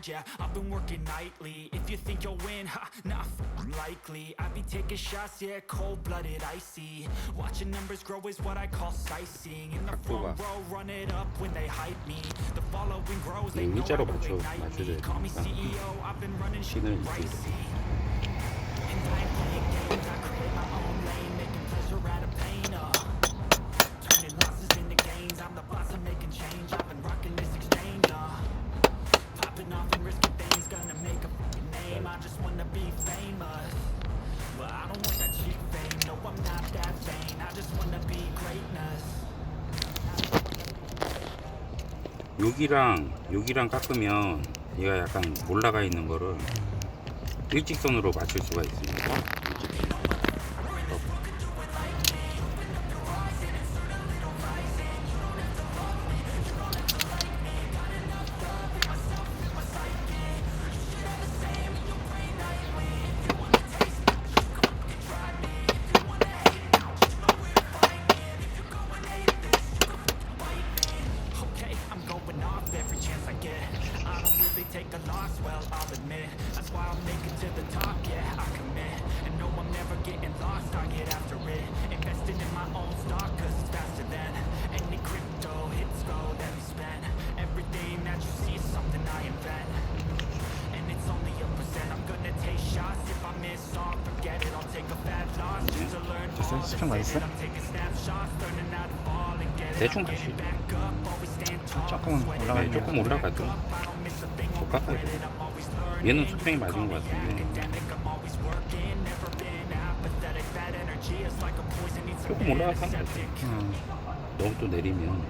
Yeah, I've been working nightly. If you think you'll win, ha, not likely. I be taking shots, yeah, cold-blooded, icy. Watching numbers grow is what I call sightseeing. In the front row, run it up when they hype me. The following grows, they know how to ignite me. Call me CEO, I've been running shit ricey. And I ain't playing games, I create my own lane, making pleasure out of pain. Turning losses into gains, I'm the boss, I'm making change. I've been rocking this exchange. Popping off and risking things, gonna make a fucking name. I just wanna be famous, but I don't want that cheap fame. No, I'm not that vain. I just wanna be greatness. 여기랑 깎으면 얘가 약간 올라가 있는 거를 일직선으로 맞출 수가 있습니다. Take a loss, well, I'll admit. That's why I'll make it to the top, yeah, I commit. And no, I'm never getting lost, I get after it. Investing in my own stock, cause it's faster than any crypto hits go that we spend. Everything that you see is something I invent. And it's only a percent, I'm gonna take shots. If I miss off, forget it, I'll take a bad loss. Just to learn all the shit, I'm taking snapshots, learning how to fall and get it. 대충 가시. Back up, always stand tall. 조금 올라가죠. 더 깎아야 돼. 얘는 수평이 맞은 것 같은데 조금 올라가서 하면 되지. 너무 또 내리면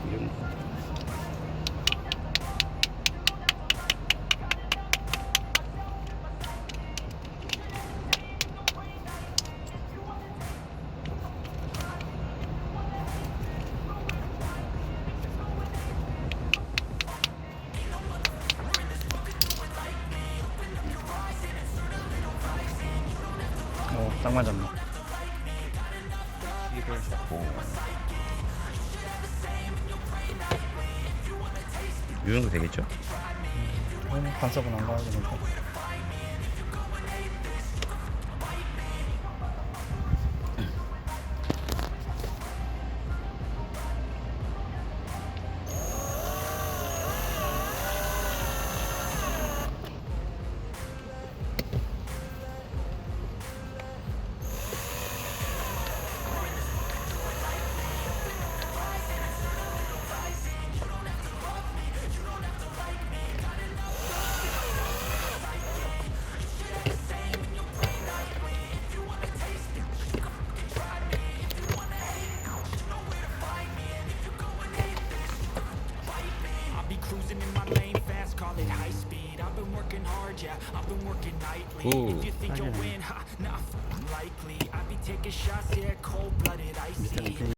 이런 거. 딱 맞았네. 이 정도 되겠죠? 간섭은 안 가야 되니까. Cruising in my lane fast, call it high speed. I've been working hard, yeah, I've been working nightly. If you think you'll win, ha, not likely. I be taking shots, yeah, cold-blooded, icy.